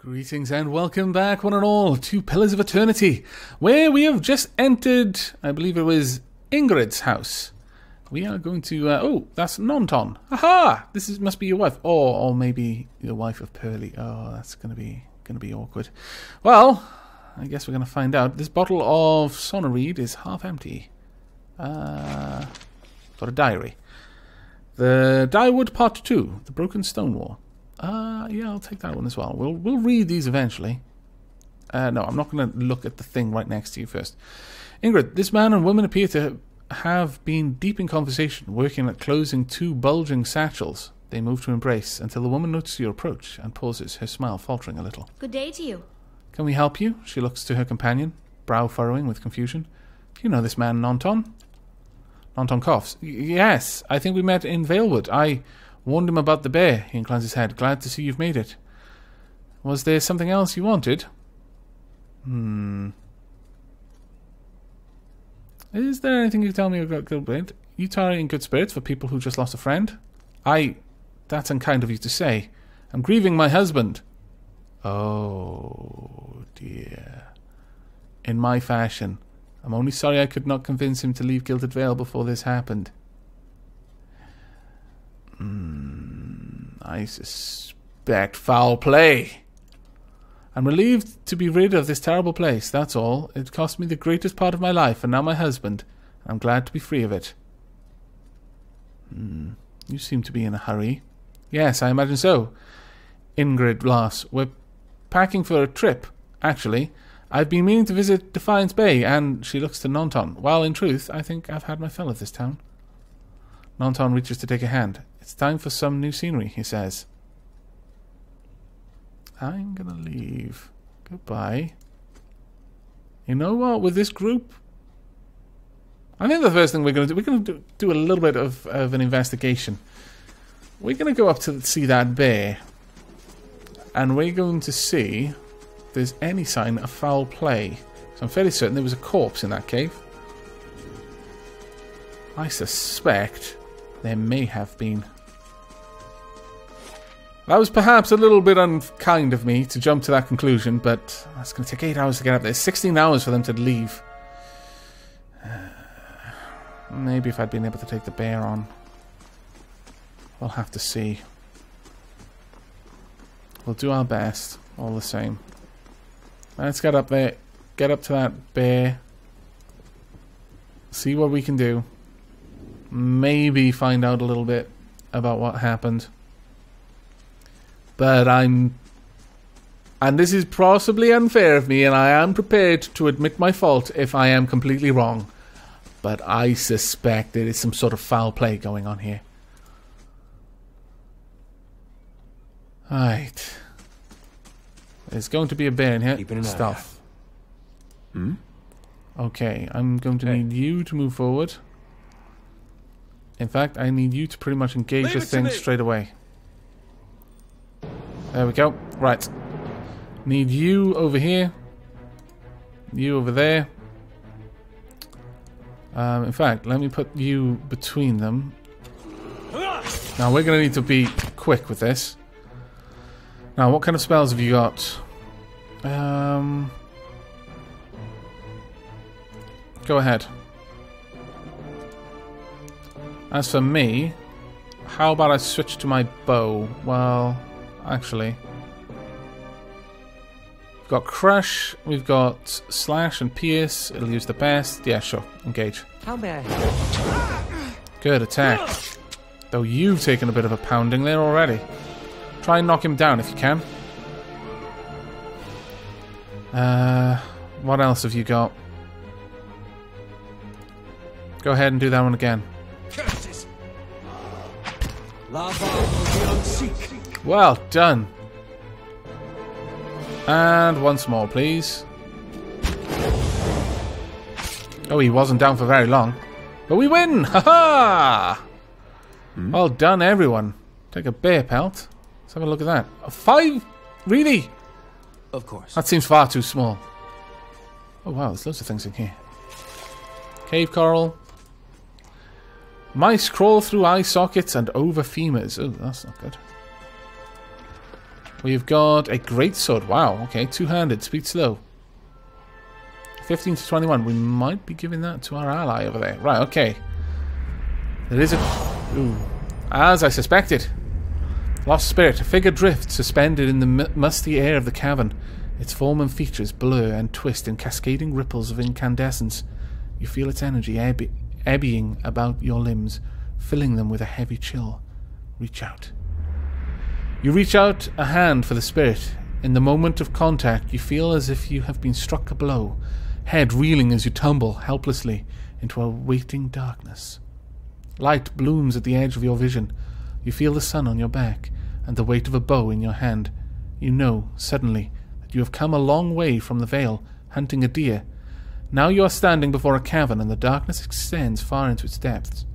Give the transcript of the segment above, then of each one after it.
Greetings and welcome back, one and all, to Pillars of Eternity, where we have just entered, I believe it was Ingrid's house. We are going to, oh, that's Nonton. Aha! Must be your wife, or maybe your wife of Pearly. Oh, that's gonna be awkward. Well, I guess we're gonna find out. This bottle of Sonoreed is half empty. Got a diary. The Dyewood Part 2, The Broken Stone War. Yeah, I'll take that one as well. We'll read these eventually. No, I'm not going to look at the thing right next to you first. Ingrid, this man and woman appear to have been deep in conversation, working at closing two bulging satchels. They move to embrace until the woman notices your approach and pauses, her smile faltering a little. Good day to you. Can we help you? She looks to her companion, brow furrowing with confusion. Do you know this man, Nonton? Nonton coughs. Yes, I think we met in Valewood. I warned him about the bear. He inclines his head. Glad to see you've made it. Was there something else you wanted? Is there anything you can tell me about Gilbert? You tolerating good spirits for people who just lost a friend? That's unkind of you to say. I'm grieving my husband. Oh, dear. In my fashion. I'm only sorry I could not convince him to leave Gilded Vale before this happened. I suspect foul play. I'm relieved to be rid of this terrible place, that's all. It cost me the greatest part of my life, and now my husband. I'm glad to be free of it. You seem to be in a hurry. Yes, I imagine so. Ingrid laughs. We're packing for a trip, actually. I've been meaning to visit Defiance Bay, and she looks to Nonton. Well, in truth, I think I've had my fill of this town. Nonton reaches to take a hand. It's time for some new scenery, he says. I'm gonna leave. Goodbye. You know what, with this group, I think the first thing we're going to do a little bit of an investigation. We're going to go up to see that bear, and we're going to see if there's any sign of foul play. So I'm fairly certain there was a corpse in that cave. I suspect there may have been. That was perhaps a little bit unkind of me to jump to that conclusion, but it's going to take 8 hours to get up there. 16 hours for them to leave. Maybe if I'd been able to take the bear on. We'll have to see. We'll do our best, all the same. Let's get up there. Get up to that bear. See what we can do. Maybe find out a little bit about what happened. But and this is possibly unfair of me, and I am prepared to admit my fault if I am completely wrong. But I suspect there is some sort of foul play going on here. Alright. There's going to be a bear in here. Stuff. Okay, I'm going to need you to move forward. In fact, I need you to pretty much engage this thing straight away. There we go. Right. Need you over here. You over there. In fact, let me put you between them. Now, we're going to need to be quick with this. Now, what kind of spells have you got? Go ahead. As for me, how about I switch to my bow? Well, actually, we've got Crush, we've got Slash and Pierce. It'll use the best. Yeah, sure. Engage. How may I help? Good attack. Though you've taken a bit of a pounding there already. Try and knock him down if you can. What else have you got? Go ahead and do that one again. Curses. Lava will be seek. Well done. And once more, please. Oh, he wasn't down for very long. But we win! Ha-ha! Well done, everyone. Take a bear pelt. Let's have a look at that. A 5? Really? Of course. That seems far too small. Oh, wow, there's loads of things in here. Cave coral. Mice crawl through eye sockets and over femurs. Oh, that's not good. We've got a great sword. Wow, okay, two-handed, speed slow. 15 to 21. We might be giving that to our ally over there. Right, okay. There is a... Ooh. As I suspected. Lost spirit. A figure drifts, suspended in the musty air of the cavern. Its form and features blur and twist in cascading ripples of incandescence. You feel its energy eddying about your limbs, filling them with a heavy chill. Reach out. You reach out a hand for the spirit. In the moment of contact, you feel as if you have been struck a blow, head reeling as you tumble helplessly into a waiting darkness. Light blooms at the edge of your vision. You feel the sun on your back and the weight of a bow in your hand. You know, suddenly, that you have come a long way from the vale, hunting a deer. Now you are standing before a cavern and the darkness extends far into its depths.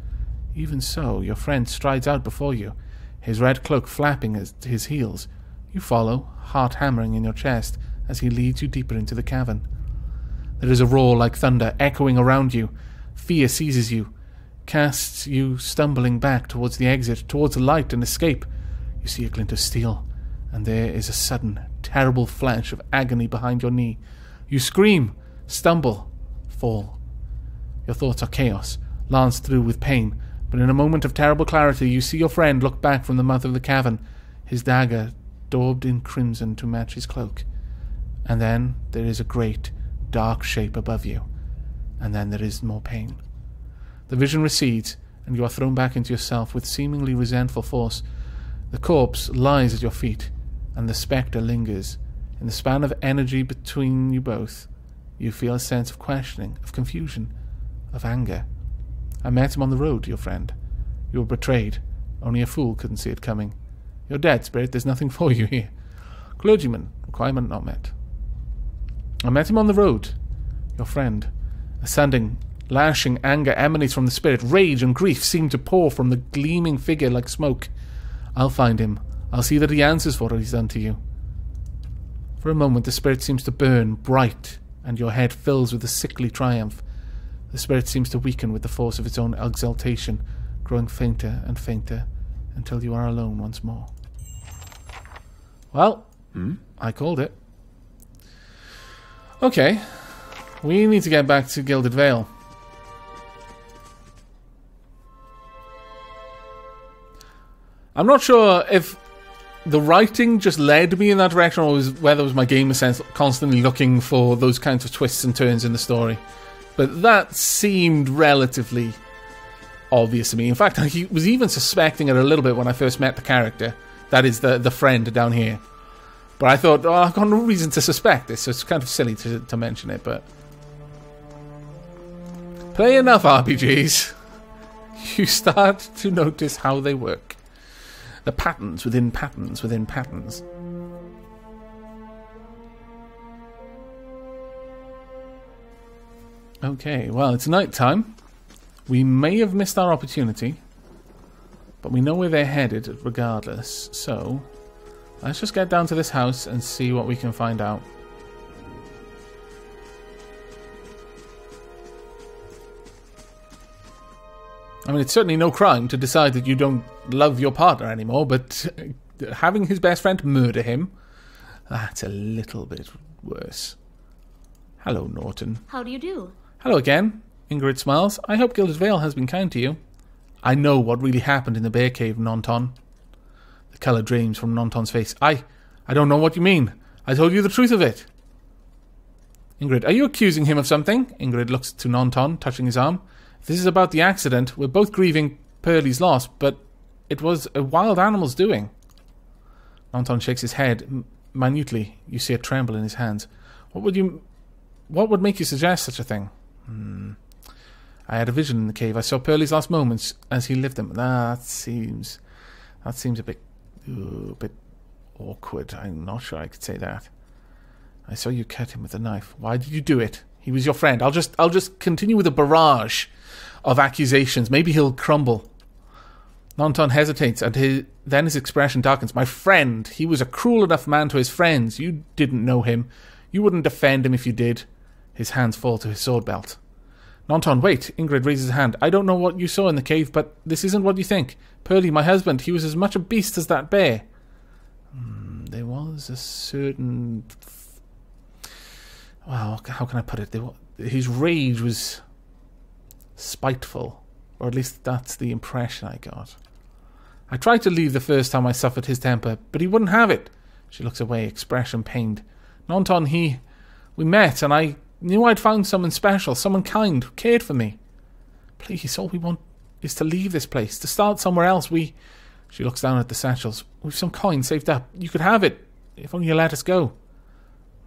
Even so, your friend strides out before you, his red cloak flapping at his heels. You follow, heart hammering in your chest, as he leads you deeper into the cavern. There is a roar like thunder echoing around you. Fear seizes you, casts you stumbling back towards the exit, towards the light and escape. You see a glint of steel, and there is a sudden, terrible flash of agony behind your knee. You scream, stumble, fall. Your thoughts are chaos, lanced through with pain, but in a moment of terrible clarity you see your friend look back from the mouth of the cavern, his dagger daubed in crimson to match his cloak. And then there is a great, dark shape above you, and then there is more pain. The vision recedes, and you are thrown back into yourself with seemingly resentful force. The corpse lies at your feet, and the spectre lingers. In the span of energy between you both, you feel a sense of questioning, of confusion, of anger. I met him on the road, your friend. You were betrayed. Only a fool couldn't see it coming. You're dead, spirit. There's nothing for you here. Clergyman. Requirement not met. I met him on the road. Your friend. A sudden, lashing anger emanates from the spirit. Rage and grief seem to pour from the gleaming figure like smoke. I'll find him. I'll see that he answers for what he's done to you. For a moment, the spirit seems to burn bright, and your head fills with a sickly triumph. The spirit seems to weaken with the force of its own exaltation, growing fainter and fainter, until you are alone once more. Well, I called it. Okay, we need to get back to Gilded Vale. I'm not sure if the writing just led me in that direction, or whether it was my gamer sense constantly looking for those kinds of twists and turns in the story. But that seemed relatively obvious to me. In fact, I was even suspecting it a little bit when I first met the character. That is the friend down here. But I thought, oh, I've got no reason to suspect this, so it's kind of silly to mention it, but... Play enough RPGs, you start to notice how they work. The patterns within patterns within patterns. Okay, well, it's night time. We may have missed our opportunity, but we know where they're headed regardless, so let's just get down to this house and see what we can find out. I mean, it's certainly no crime to decide that you don't love your partner anymore, but having his best friend murder him, that's a little bit worse. Hello, Norton. How do you do? Hello again. Ingrid smiles. I hope Gilded Vale has been kind to you. I know what really happened in the bear cave, Nonton. The colour drains from Nonton's face. I don't know what you mean. I told you the truth of it. Ingrid, are you accusing him of something? Ingrid looks to Nonton, touching his arm. If this is about the accident, we're both grieving Pearlie's loss, but it was a wild animal's doing. Nonton shakes his head minutely. You see a tremble in his hands. What would make you suggest such a thing? I had a vision in the cave. I saw Pearlie's last moments as he lived them. That seems a bit awkward. I'm not sure I could say that. I saw you cut him with a knife. Why did you do it? He was your friend. I'll just continue with a barrage of accusations. Maybe he'll crumble. Nonton hesitates, and then his expression darkens. My friend. He was a cruel enough man to his friends. You didn't know him. You wouldn't defend him if you did. His hands fall to his sword belt. Nonton, wait. Ingrid raises a hand. I don't know what you saw in the cave, but this isn't what you think. Pearlie, my husband, he was as much a beast as that bear. There was was a certain... Well, how can I put it? His rage was spiteful. Or at least that's the impression I got. I tried to leave the first time I suffered his temper, but he wouldn't have it. She looks away, expression pained. Nonton, we met, and I knew I'd found someone special, someone kind, who cared for me. Please, all we want is to leave this place, to start somewhere else. She looks down at the satchels. We've some coin saved up. You could have it, if only you let us go.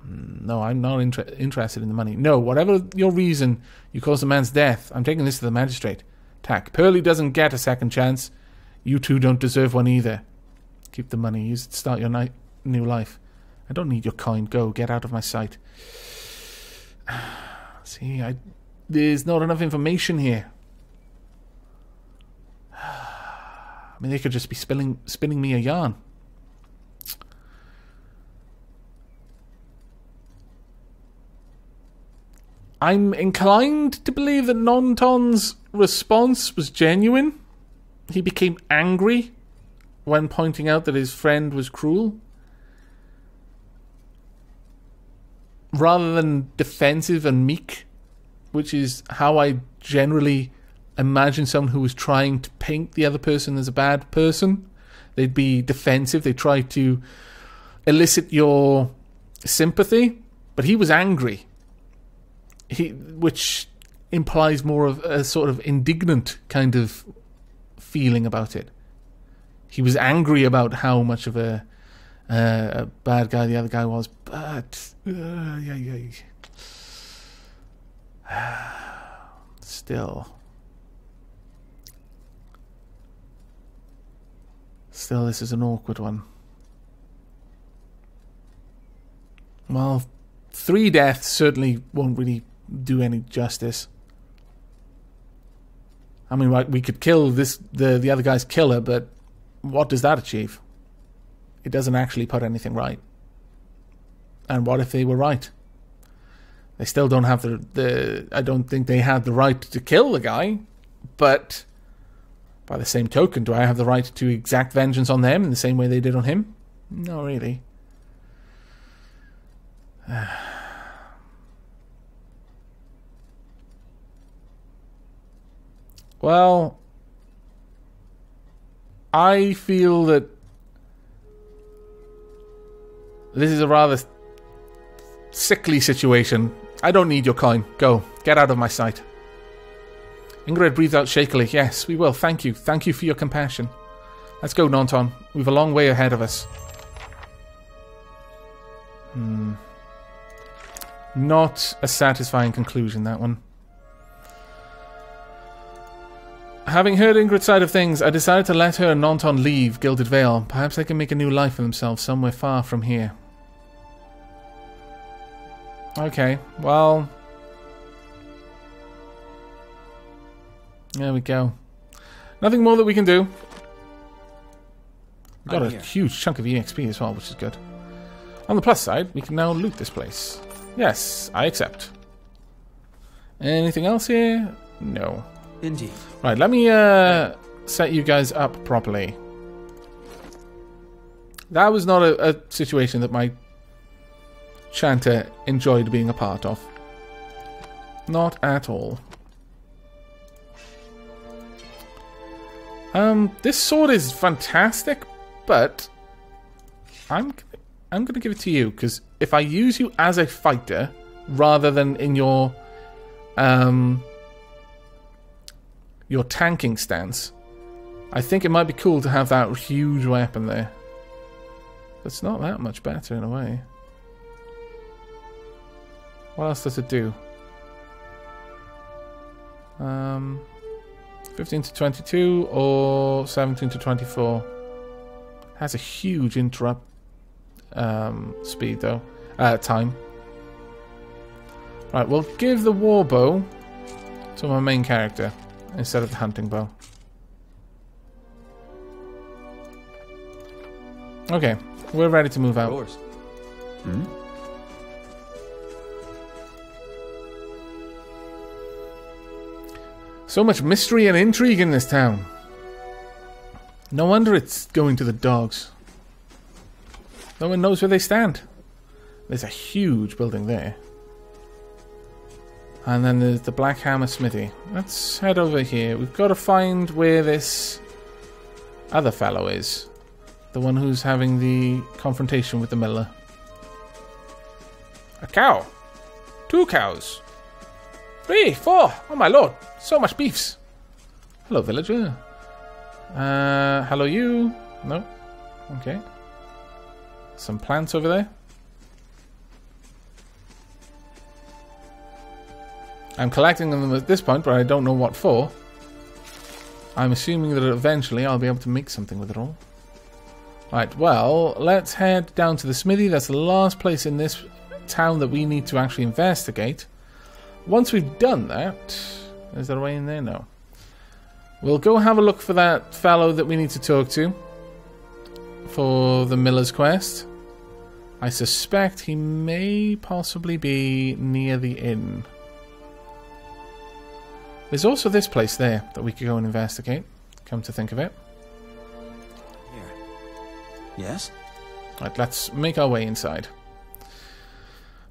No, I'm not interested in the money. No, whatever your reason, you caused the man's death. I'm taking this to the magistrate. Tack, Pearlie doesn't get a second chance. You two don't deserve one either. Keep the money. Use it to start your new life. I don't need your coin. Go, get out of my sight. See, there's not enough information here. I mean, they could just be spinning me a yarn. I'm inclined to believe that Nonton's response was genuine. He became angry when pointing out that his friend was cruel, rather than defensive and meek, which is how I generally imagine someone who was trying to paint the other person as a bad person. They'd be defensive. They try to elicit your sympathy, but he was angry. Which implies more of a sort of indignant kind of feeling about it. He was angry about how much of a bad guy the other guy was, but still, this is an awkward one. Well, 3 deaths certainly won't really do any justice. I mean, right, we could kill the other guy's killer, but what does that achieve? It doesn't actually put anything right. And what if they were right? They still don't have I don't think they had the right to kill the guy, but by the same token, do I have the right to exact vengeance on them in the same way they did on him? Not really. Well, I feel that this is a rather sickly situation. I don't need your coin. Go. Get out of my sight. Ingrid breathed out shakily. Yes, we will. Thank you. Thank you for your compassion. Let's go, Nonton. We've a long way ahead of us. Not a satisfying conclusion, that one. Having heard Ingrid's side of things, I decided to let her and Nonton leave Gilded Vale. Perhaps they can make a new life for themselves somewhere far from here. Okay, well... there we go. Nothing more that we can do. We've got a huge chunk of EXP as well, which is good. On the plus side, we can now loot this place. Yes, I accept. Anything else here? No. Indeed. Right, let me set you guys up properly. That was not a situation that my chanter enjoyed being a part of. Not at all. This sword is fantastic, but I'm going to give it to you, because if I use you as a fighter rather than in your tanking stance, I think it might be cool to have that huge weapon there. It's not that much better in a way. What else does it do? 15 to 22 or 17 to 24. Has a huge interrupt speed though. Time. Right, we'll give the war bow to my main character instead of the hunting bow. Okay, we're ready to move out. So much mystery and intrigue in this town. No wonder it's going to the dogs. No one knows where they stand. There's a huge building there. And then there's the Black Hammer Smithy. Let's head over here. We've got to find where this other fellow is. The one who's having the confrontation with the miller. A cow. 2 cows. 3, 4. Oh my lord. So much beefs. Hello, villager. Hello, you. No. Okay. Some plants over there. I'm collecting them at this point, but I don't know what for. I'm assuming that eventually I'll be able to make something with it all. Right, well, let's head down to the smithy. That's the last place in this town that we need to actually investigate. Once we've done that... Is there a way in there? No. We'll go have a look for that fellow that we need to talk to. For the miller's quest. I suspect he may possibly be near the inn. There's also this place there that we could go and investigate. Come to think of it. Here. Yes? Right, let's make our way inside.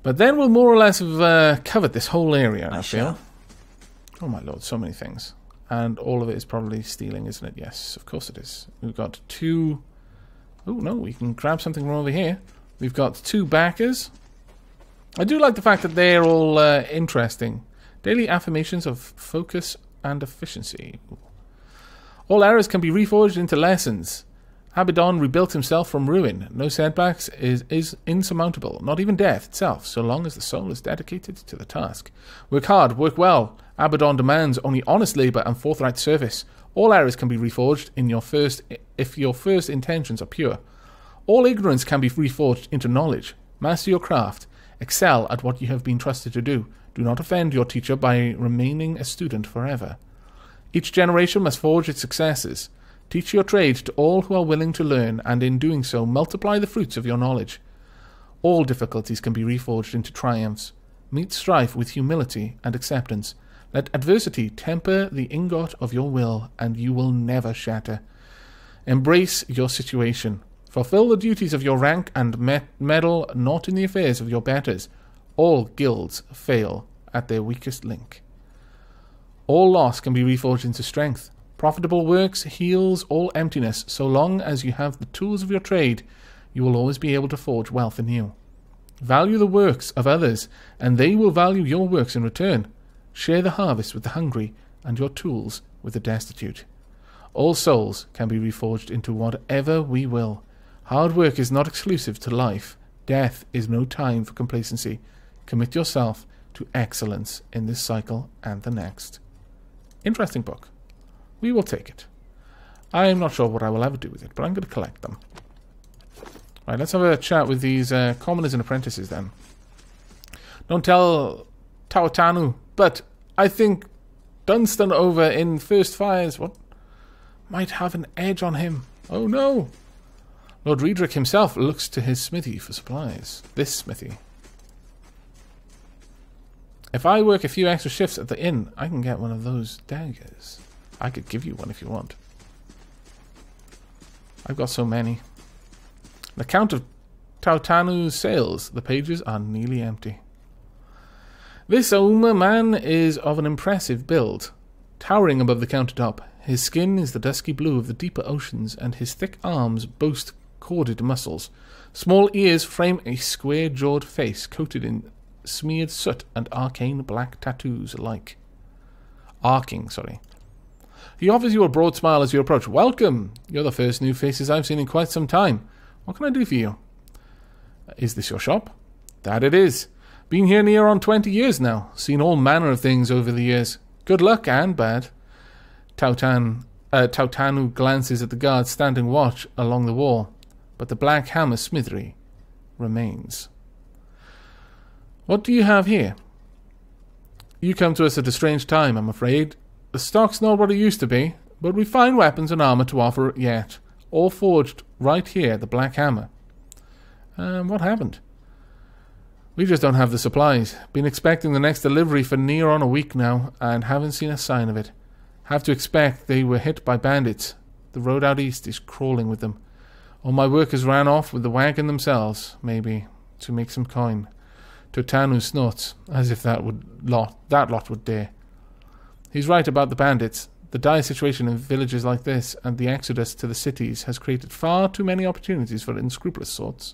But then we'll more or less have covered this whole area, I feel. Oh my lord, so many things. And all of it is probably stealing, isn't it? Yes, of course it is. We've got 2... Oh no, we can grab something from over here. We've got 2 backers. I do like the fact that they're all interesting. Daily affirmations of focus and efficiency. All errors can be reforged into lessons. Abaddon rebuilt himself from ruin. No setbacks is insurmountable, not even death itself, so long as the soul is dedicated to the task. Work hard, work well. Abaddon demands only honest labour and forthright service. All errors can be reforged if your first intentions are pure. All ignorance can be reforged into knowledge. Master your craft. Excel at what you have been trusted to do. Do not offend your teacher by remaining a student forever. Each generation must forge its successors. Teach your trade to all who are willing to learn, and in doing so, multiply the fruits of your knowledge. All difficulties can be reforged into triumphs. Meet strife with humility and acceptance. Let adversity temper the ingot of your will, and you will never shatter. Embrace your situation. Fulfill the duties of your rank and meddle not in the affairs of your betters. All guilds fail at their weakest link. All loss can be reforged into strength. Profitable works heals all emptiness. So long as you have the tools of your trade, you will always be able to forge wealth anew. Value the works of others, and they will value your works in return. Share the harvest with the hungry, and your tools with the destitute. All souls can be reforged into whatever we will. Hard work is not exclusive to life. Death is no time for complacency. Commit yourself to excellence in this cycle and the next. Interesting book. We will take it. I am not sure what I will ever do with it, but I'm going to collect them. Right, let's have a chat with these commoners and apprentices then. Don't tell Taotanu, but I think Dunstan over in First Fires might have an edge on him. Oh no! Lord Riedrich himself looks to his smithy for supplies. This smithy. If I work a few extra shifts at the inn, I can get one of those daggers. I could give you one if you want. I've got so many. The count of Taotanu's sales. The pages are nearly empty. This Auma man is of an impressive build. Towering above the countertop, his skin is the dusky blue of the deeper oceans, and his thick arms boast corded muscles. Small ears frame a square-jawed face coated in smeared soot and arcane black tattoos alike. Sorry. He offers you a broad smile as you approach. Welcome! You're the first new faces I've seen in quite some time. What can I do for you? Is this your shop? That it is. Been here near on 20 years now. Seen all manner of things over the years. Good luck and bad. Taotanu glances at the guards standing watch along the wall, but the Black Hammer smithy remains. What do you have here? You come to us at a strange time, I'm afraid. The stock's not what it used to be, but we find weapons and armour to offer yet. All forged right here at the Black Hammer. What happened? We just don't have the supplies. Been expecting the next delivery for near on a week now, and haven't seen a sign of it. Have to expect they were hit by bandits. The road out east is crawling with them. All my workers ran off with the wagon themselves, maybe, to make some coin. Totanu snorts, as if that lot would dare. He's right about the bandits. The dire situation in villages like this and the exodus to the cities has created far too many opportunities for unscrupulous sorts.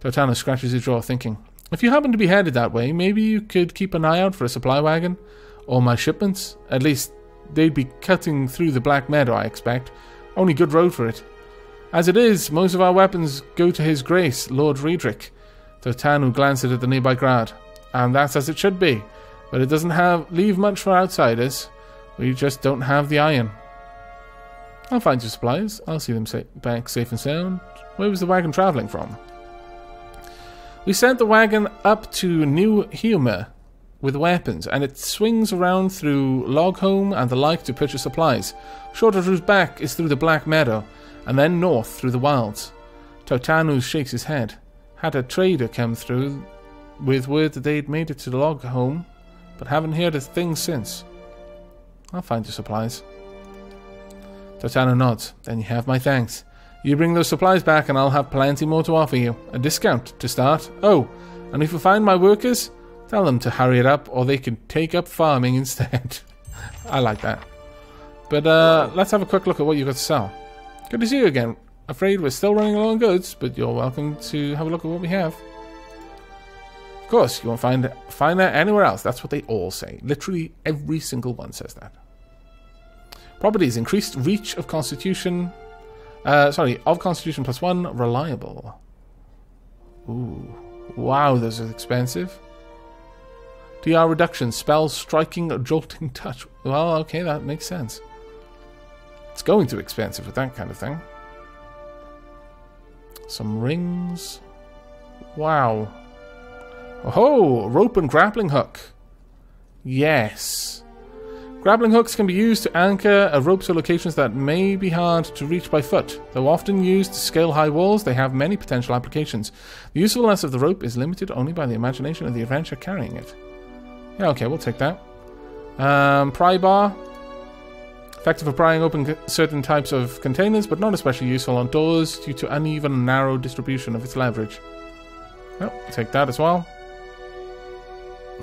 Totanu scratches his jaw, thinking, if you happen to be headed that way, maybe you could keep an eye out for a supply wagon, or my shipments. At least, they'd be cutting through the Black Meadow, I expect. Only good road for it. As it is, most of our weapons go to His Grace, Lord Riedrich. Totanu glanced at the nearby crowd. And that's as it should be. But it doesn't leave much for outsiders. We just don't have the iron. I'll find your supplies. I'll see them back safe and sound. Where was the wagon travelling from? We sent the wagon up to New Humor with weapons, and it swings around through Logholm and the like to purchase supplies. Shorter route back is through the Black Meadow, and then north through the wilds. Totanu shakes his head. Had a trader come through with word that they'd made it to Logholm, but haven't heard a thing since. I'll find your supplies. Totanu nods. Then you have my thanks. You bring those supplies back and I'll have plenty more to offer you. A discount, to start. Oh, and if you find my workers, tell them to hurry it up or they can take up farming instead. I like that. But let's have a quick look at what you've got to sell. Good to see you again. Afraid we're still running low on goods, but you're welcome to have a look at what we have. Of course, you won't find that anywhere else. That's what they all say. Literally every single one says that. Properties. Increased reach of Constitution. Of Constitution +1. Reliable. Ooh. Wow, those are expensive. DR reduction. Spells striking a jolting touch. Well, okay, that makes sense. It's going to be expensive with that kind of thing. Some rings. Wow. Oh, rope and grappling hook. Yes. Grappling hooks can be used to anchor ropes or locations that may be hard to reach by foot. Though often used to scale high walls, they have many potential applications. The usefulness of the rope is limited only by the imagination of the adventurer carrying it. Yeah, okay, we'll take that. Pry bar. Effective for prying open certain types of containers, but not especially useful on doors due to uneven and narrow distribution of its leverage. Well, take that as well.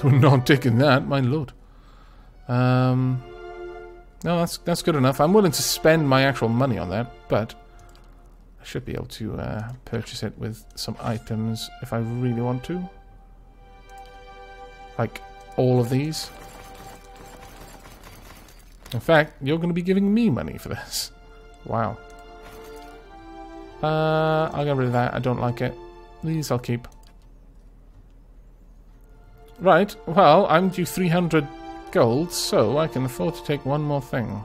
We're not taking that, my lord. No, that's good enough. I'm willing to spend my actual money on that, but I should be able to purchase it with some items if I really want to. Like all of these. In fact, you're going to be giving me money for this. Wow. I'll get rid of that. I don't like it. These I'll keep. Right, well, I'm due 300 gold, so I can afford to take one more thing.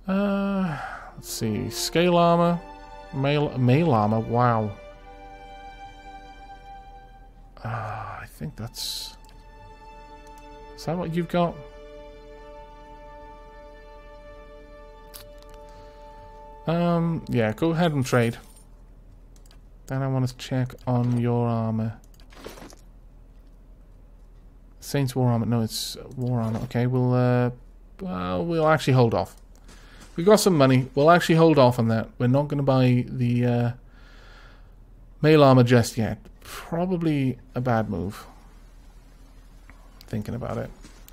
Let's see. Scale armor. Mail armor. Wow. I think that's... Is that what you've got? Yeah, go ahead and trade. Then I want to check on your armor. Saints War Armor. No, it's War Armor. Okay, we'll actually hold off. We've got some money. We'll actually hold off on that. We're not going to buy the mail armor just yet. Probably a bad move. Thinking about it.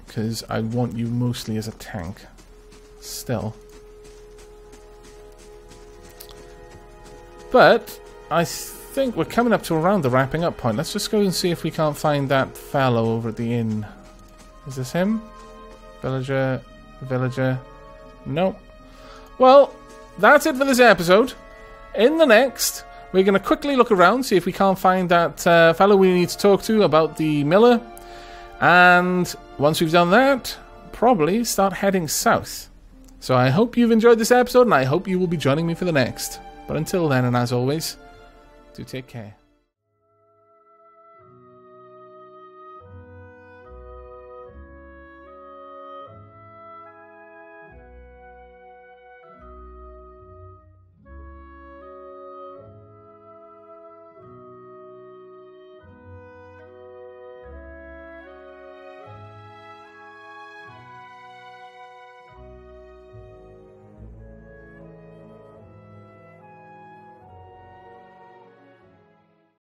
Because I want you mostly as a tank. Still. But I think we're coming up to around the wrapping up point. Let's just go and see if we can't find that fellow over at the inn. Is this him? Villager. Nope. Well, that's it for this episode. In the next, we're going to quickly look around, see if we can't find that fellow we need to talk to about the miller. And once we've done that, probably start heading south. So I hope you've enjoyed this episode, and I hope you will be joining me for the next. But until then, and as always, do take care.